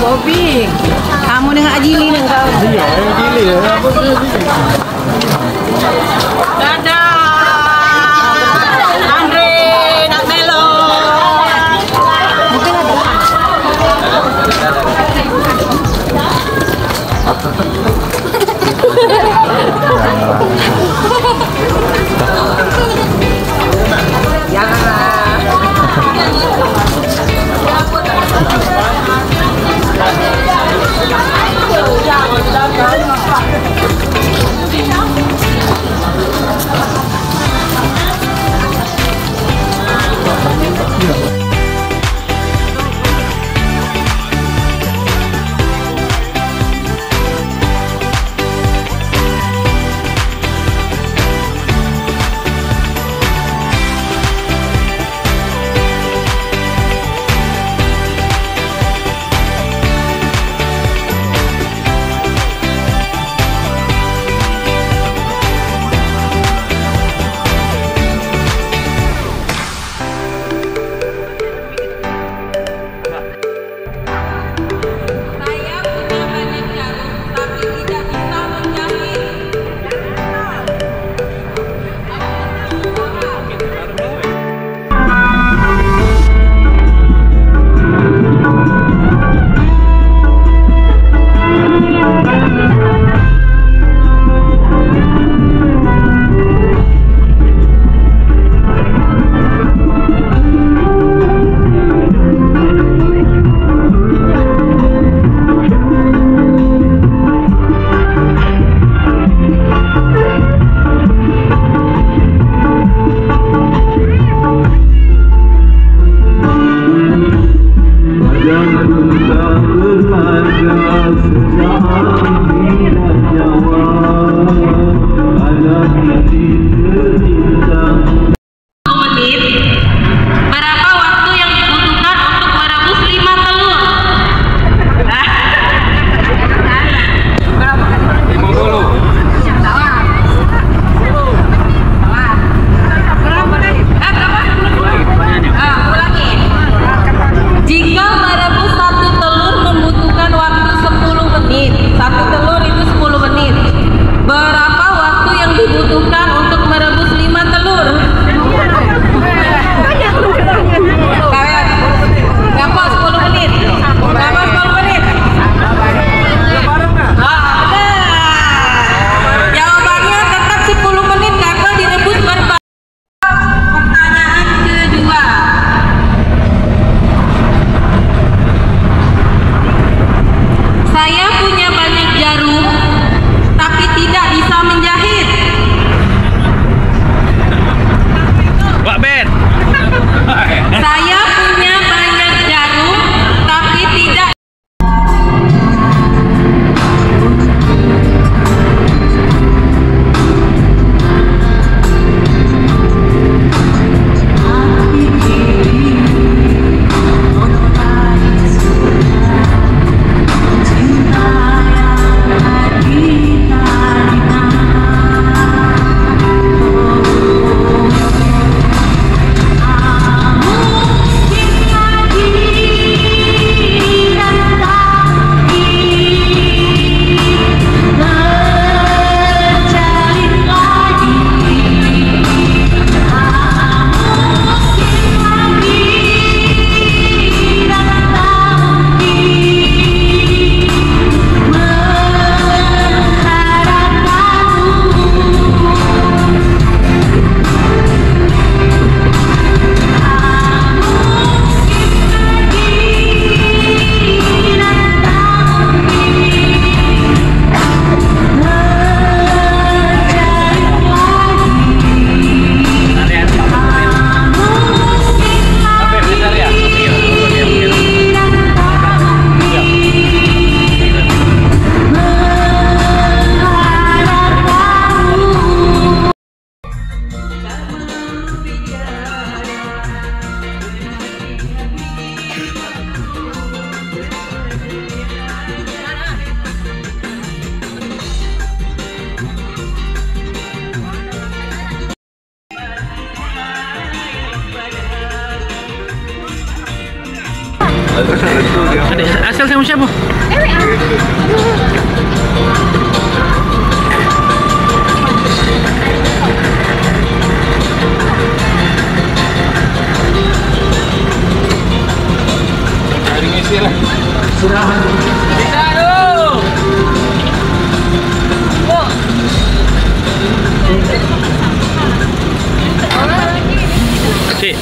Bobby, kamu dengan Ajili nih kau? Iya, Ajili ya. Dadah, Andre, nak melo. Mungkin ada. Pasal sama siapa? Hari ngisi lah. Surahan. Bisa dong. Cik.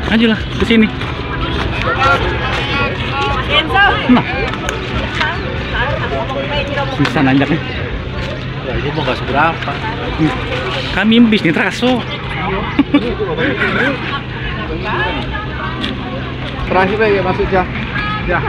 Majulah ke sini. Nah. Susah nanjaknya. Ya, ini mau nggak seberapa. Kami bisnis raso. Terakhir ya masuk ya. Ya.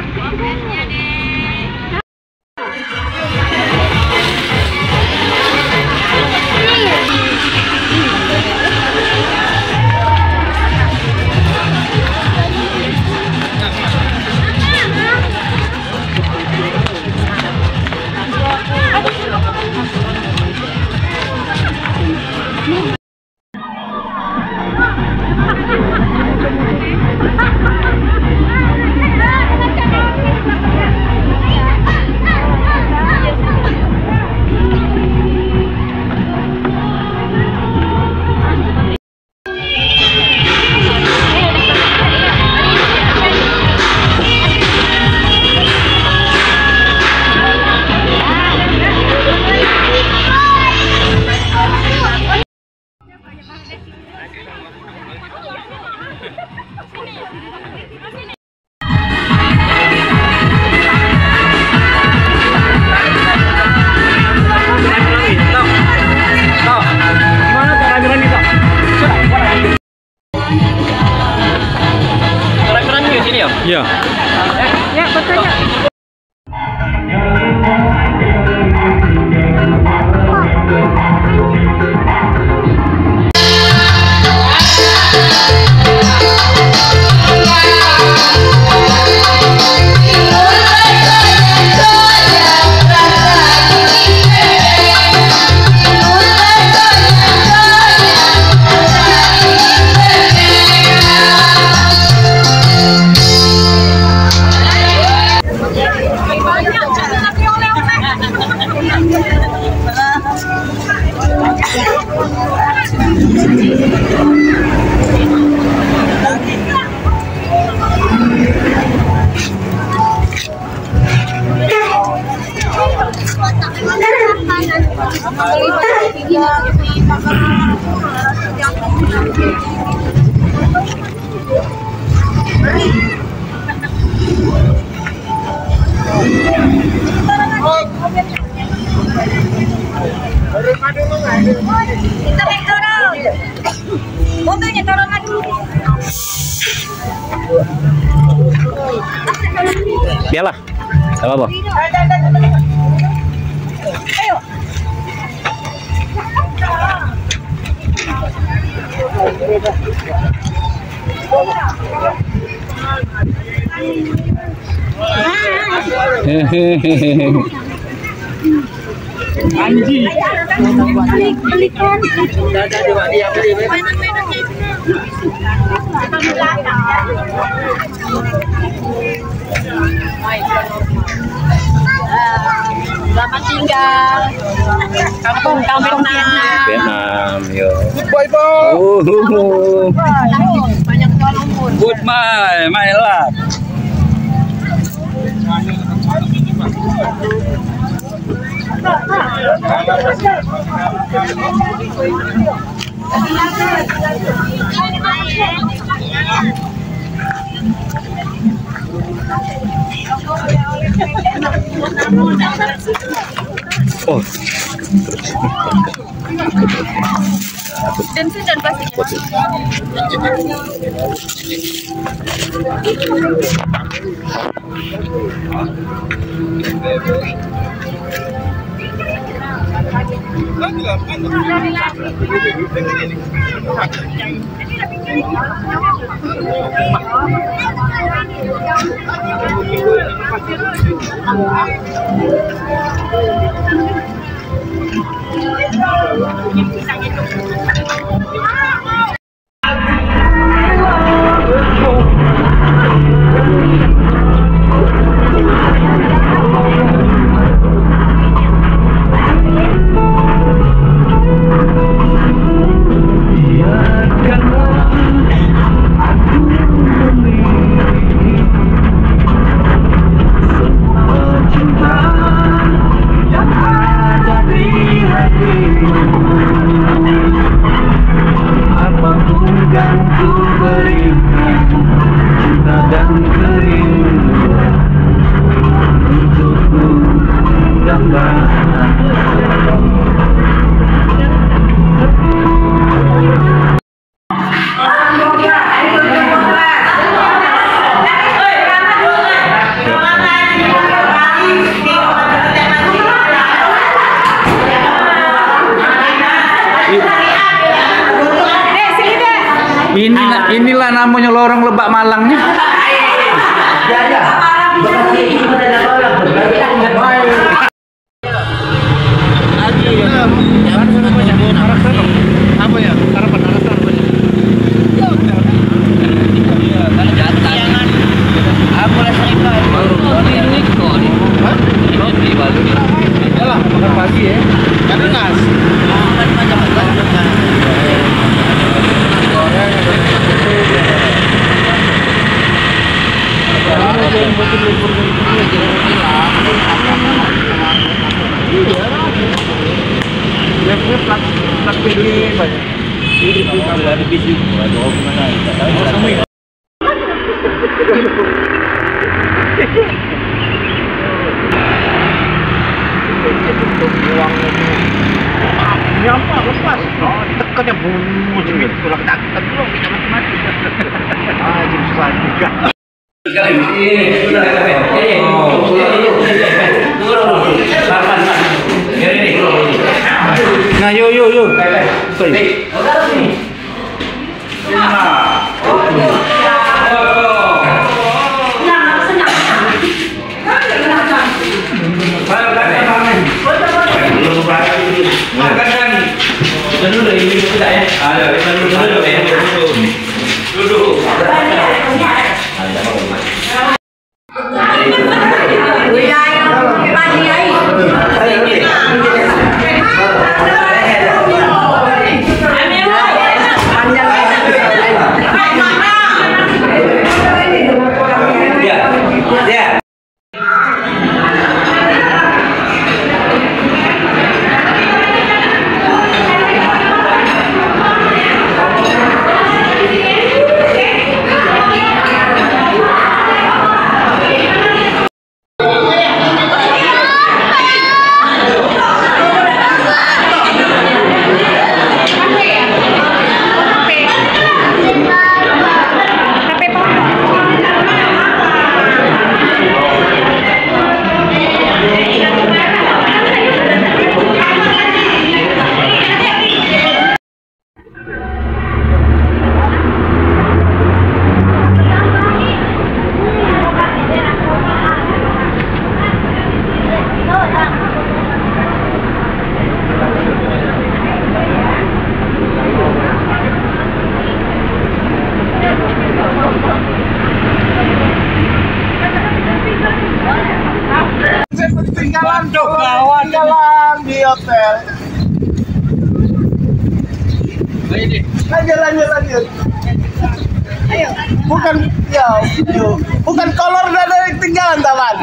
Iya. Ya, bertanya. Mobilnya taruhkan dulu. Biarlah. Gak apa-apa. Ayo. Anjing. Belikan. Selamat tinggal. Kampung Vietnam. Vietnam, yo. Bye bye. Banyak tolong pun. Good my love. Oh. Dan sudah pasti. Inilah namanya lorong Lebak Malangnya. Apa ya? Harapan makan pagi ya. Karena nas. Plat pilih banyak. Ini ada bisi. Nyampah lepas. Oh, ditekan ya bunyi jemit tulang datar dulu kita mati. Ah, jadi susah juga. Nah, yo. Ketinggalan dong, jalan di hotel. Lanjut. Ayo. Bukan ya, bukan kolor dan ada yang tinggalan taman.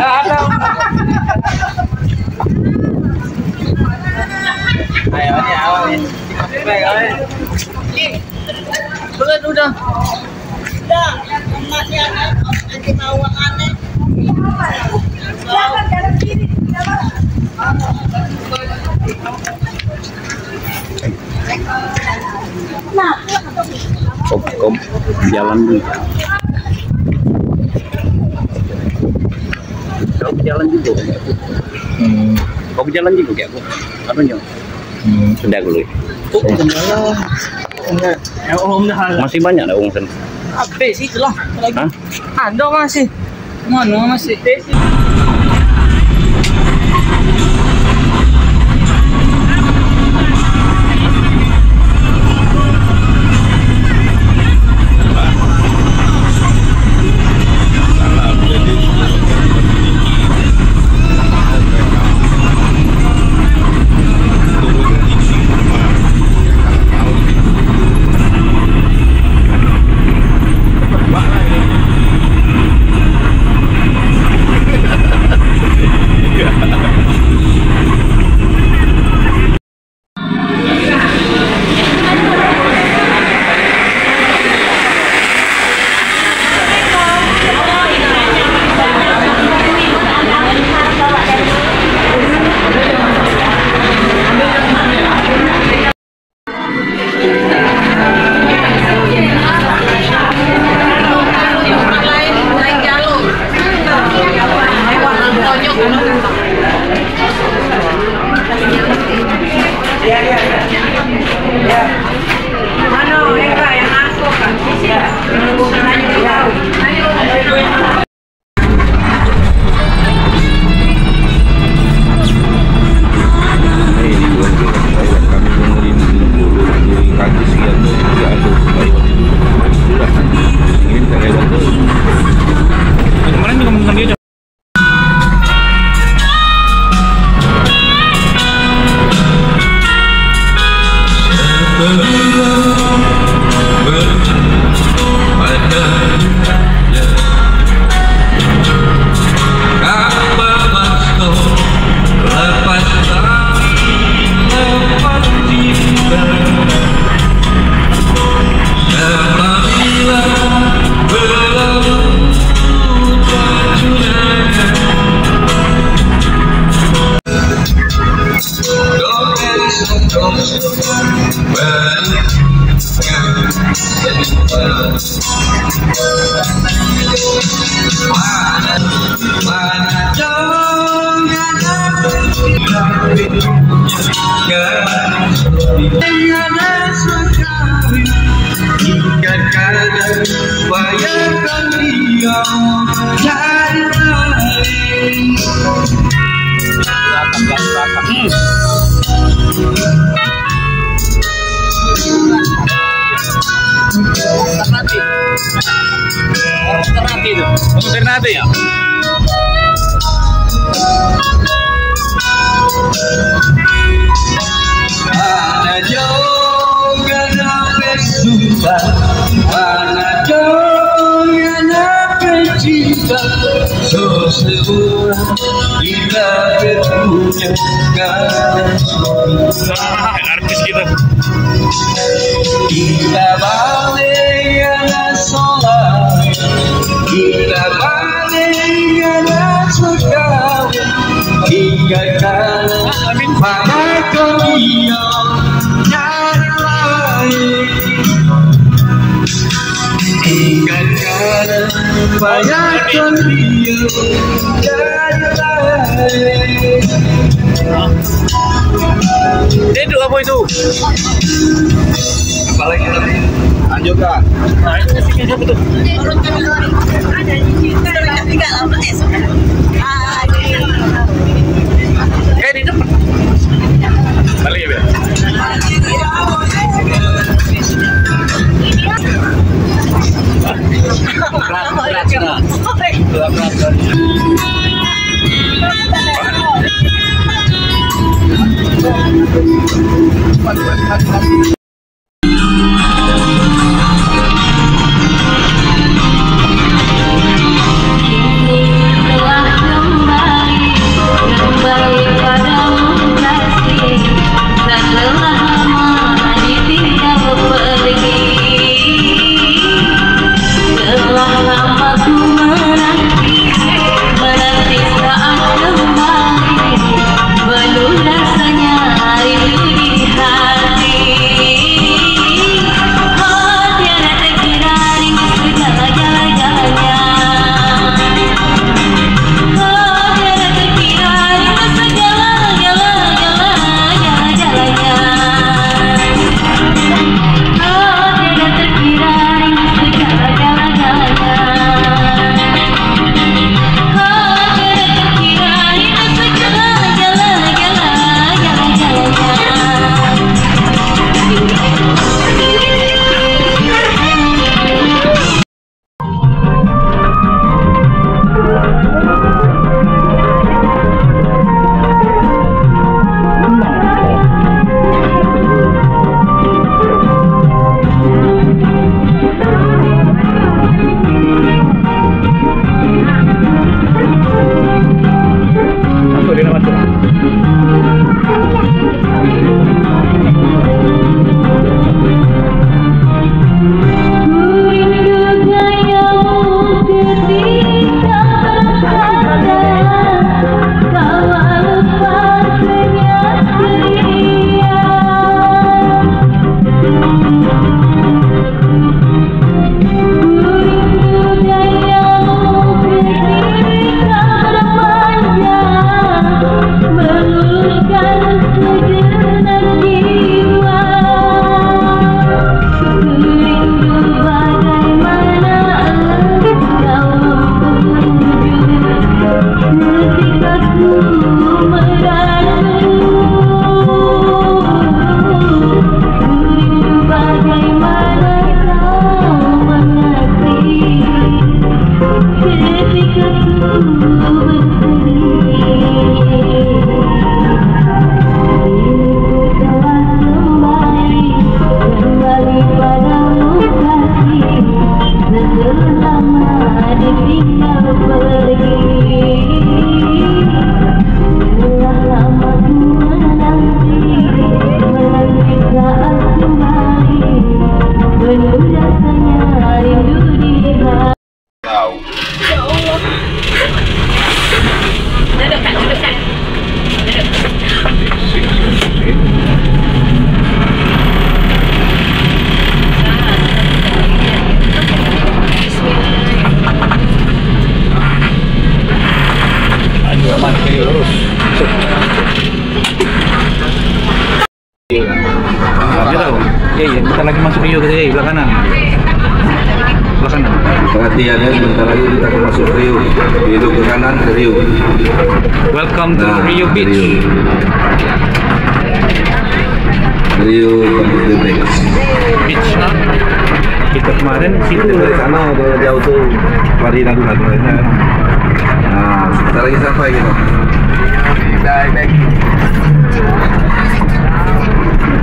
Ayo ini awal nih. Udah. Masih ada nanti mau aneh. Kom jalan dulu. Kau jalan juga. Kau jalan juga kayak aku. Apa nyo? Sudah dulu. Masih banyak ada uang sana. Apa sih itulah? Hah? Ada masih. Mana masih? Ternate ya. Mana jauh gana pesuka, mana jauh gana pecinta, seseorang kita berpunya Artis kita. Kita balik gana sholat, kita balik gana suka, hingga kalah pada kalian nyari lain, hingga kalah pada kalian nyari lain. Itu apa itu? Balik lagi, lanjutkan. Di depan. Balik ya, Berat. Duduk, Kak, duduk, Kak. Iya, kita lagi masuk Rio ke belah kanan. Belah kanan. Perhatian ya, sebentar lagi kita akan masuk Rio. Belok ke kanan ke Rio. Welcome to Nah, Rio Beach. Rio Beach. Beach. Kita kemarin situ Dari sana udah jauh tuh. Marina dulu. Nah, sebentar lagi sampai kita.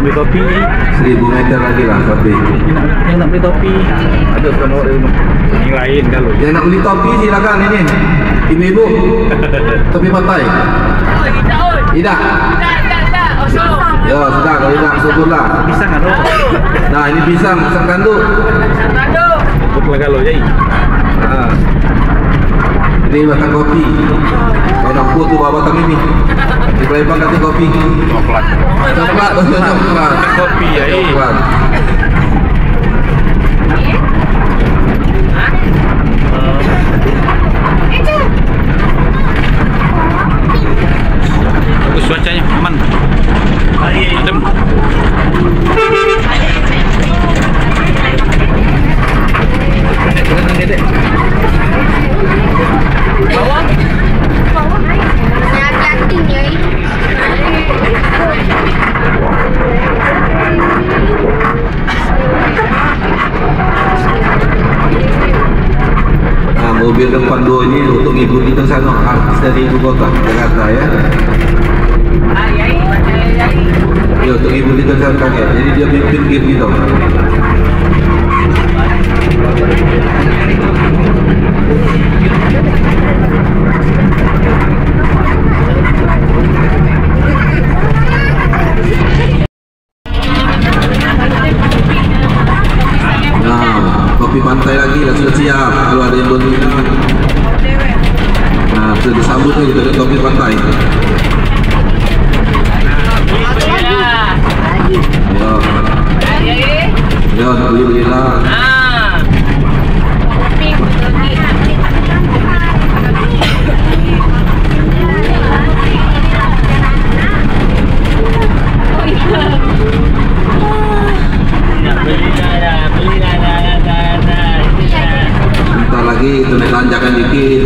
beli topi. 1000 meter lagi lah sampai. Yang nak beli topi. Ada sama orang rumah. Yang lain kalau. Yang nak beli topi silakan ini. Ibu-ibu. Topi pantai. Tidak. Ya, sudah kalau tidak syukurlah. Pisang kan loh. Nah, ini pisang kandung. Betul kalau jadi. Nah. Ini batang kopi. Kalau nak buat tu bawa batang ini. Di Palembang kata kopi. Coklat. Coklat, betul coklat. Kopi ya. Coklat. Bagus cuacanya, aman. Adem. Dedek. Nah, mobil depan dua ini untuk ngikuti ke sana artis dari ibu kota Jakarta ya. Ya, untuk ngikuti ke sana ya. Jadi dia pimpin game gitu. Nah, kopi pantai lagi dah sudah siap. Kalau ada yang belum minum. Nah, sudah disambut nih kita dengan kopi pantai. Ya, beli-belilah. Bentar lagi itu naik tanjakan dikit.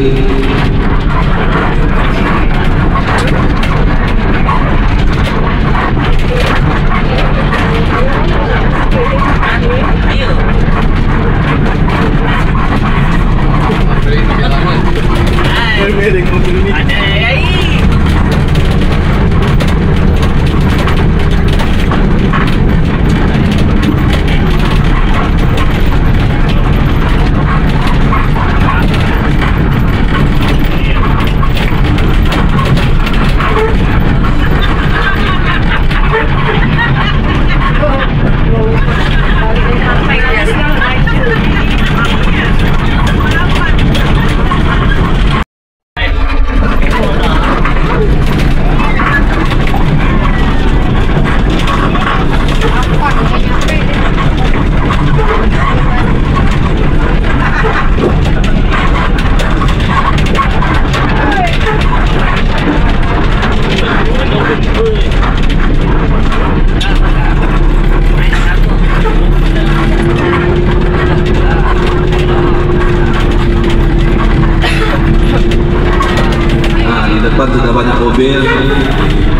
Depan sudah banyak mobil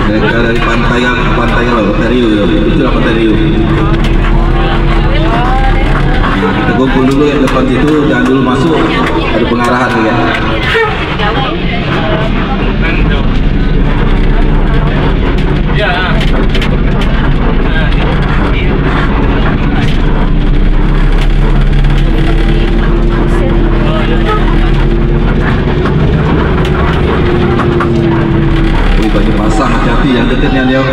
dari pantai loh, Rio, itulah pantai Rio. Nah, kita kumpul dulu yang depan situ, jangan dulu masuk, ada pengarahan ya. Baju pasang hati-hati yang dekatnya dia.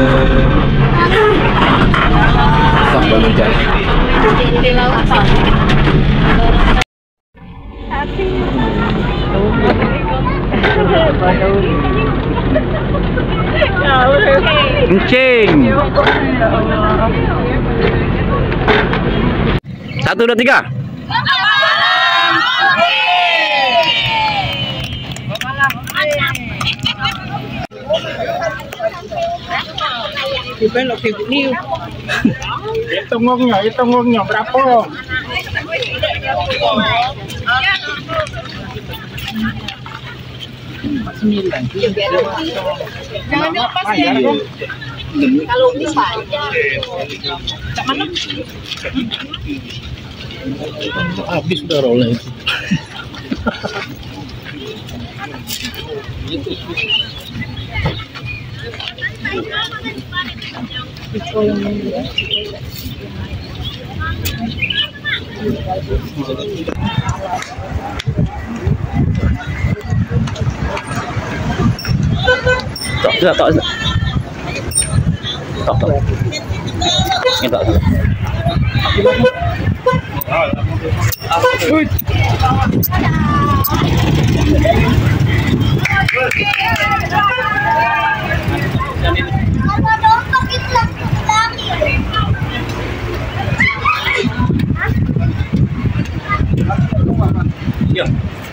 Pasang baru jadi. Kencing. 1, 2, 3. Hitung uangnya berapa? Jangan dilepas ya. Kalau bisa aja. Mana? Habis udah rolling. Tok. Ini tok.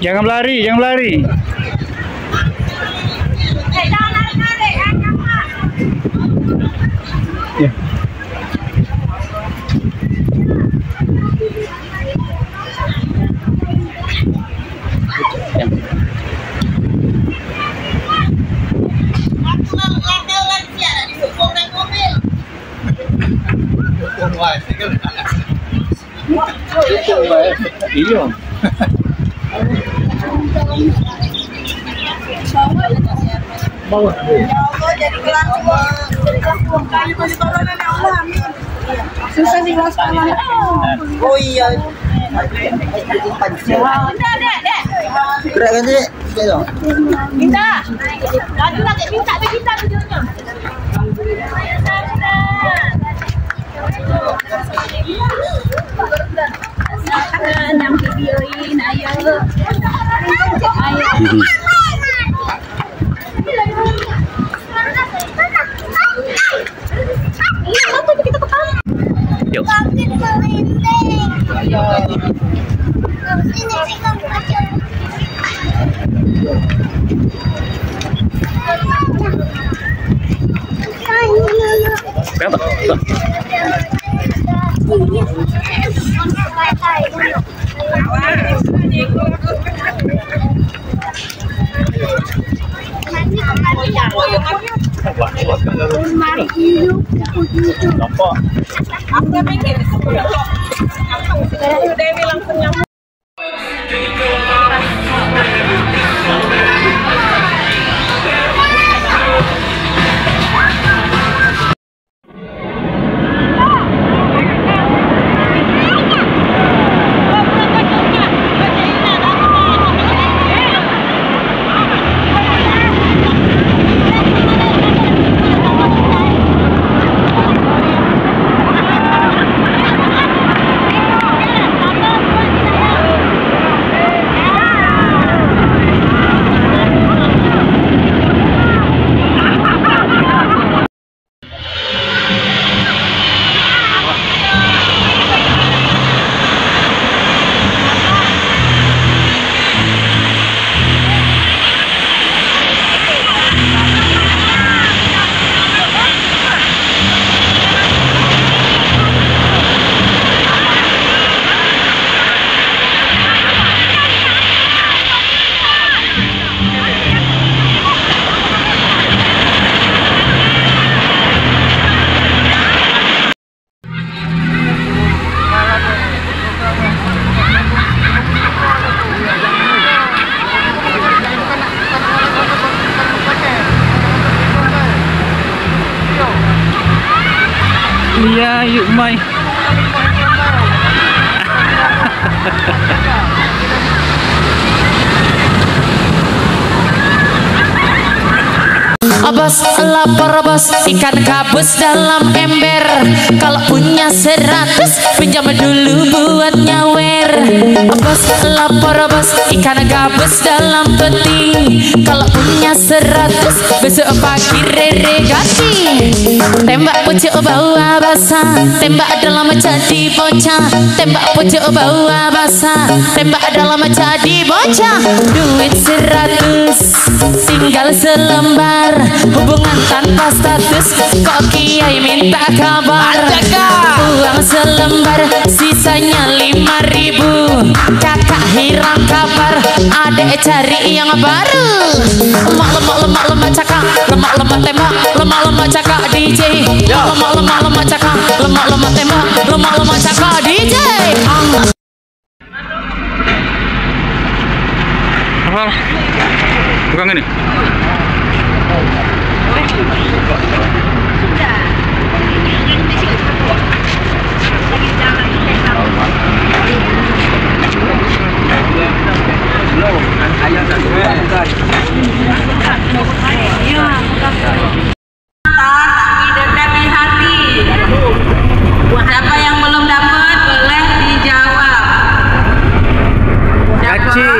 Jangan lari, jangan lari. Iya. Bawah. Jadi kelas kali balik ya Allah. Susah sih kelas kalah. Oh iya. Wow, Dek. Gerakkan Dek. Minta. Lagi minta videonya. Yang videoin, ayo. Yuk. Berapa? Nampak. Aku pengen. Dewi langsung nyamuk. lapor bos, ikan gabus dalam ember. Kalau punya 100 pinjam dulu buat nyawer. Bos lapor bos, ikan gabus dalam peti. Kalau punya 100 besok pagi rere ganti. Tembak pucuk bawa basah, tembak dalam jadi bocah. Tembak pucuk bawa basah, tembak dalam jadi bocah. Duit 100 tinggal selembar, hubungan tanpa status, kok kiai minta kabar. Uang selembar sisanya 5.000, kakak hilang kabar, adek cari yang baru. Lemak cakak, lemak tembak, lemak cakak DJ. Lemak cakak, lemak tembak, lemak cakak DJ. Apa? Bukan ini. Tapi dekat di hati. Siapa yang belum dapat boleh dijawab. Gaci.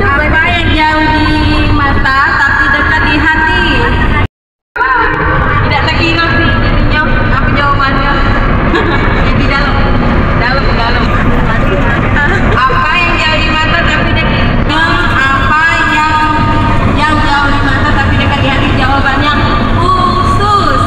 Apa yang jauh di mata tapi dekat di hati? Tidak terkira sih jadinya apa jawabannya? Di dalam. Apa yang jauh di mata tapi dekat? Apa yang jauh di mata tapi dekat di hati? Jawabannya usus.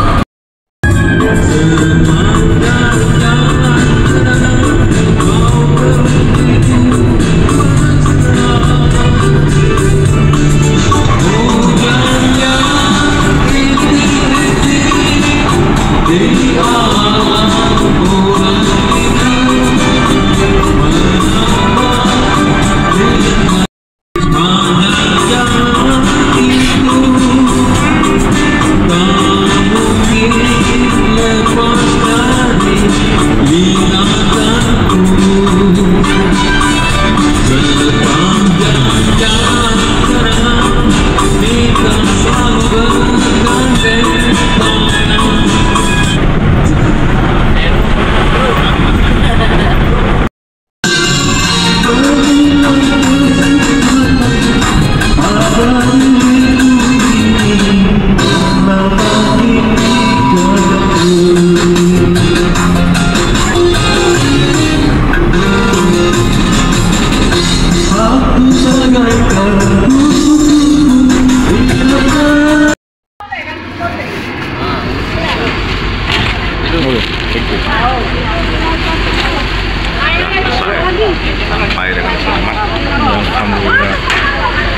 Sampai dengan selamat. Alhamdulillah.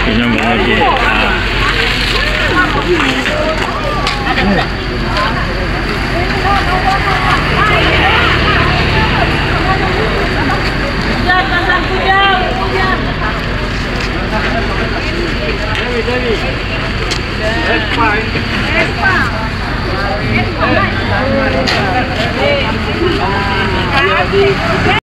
Ini lagi.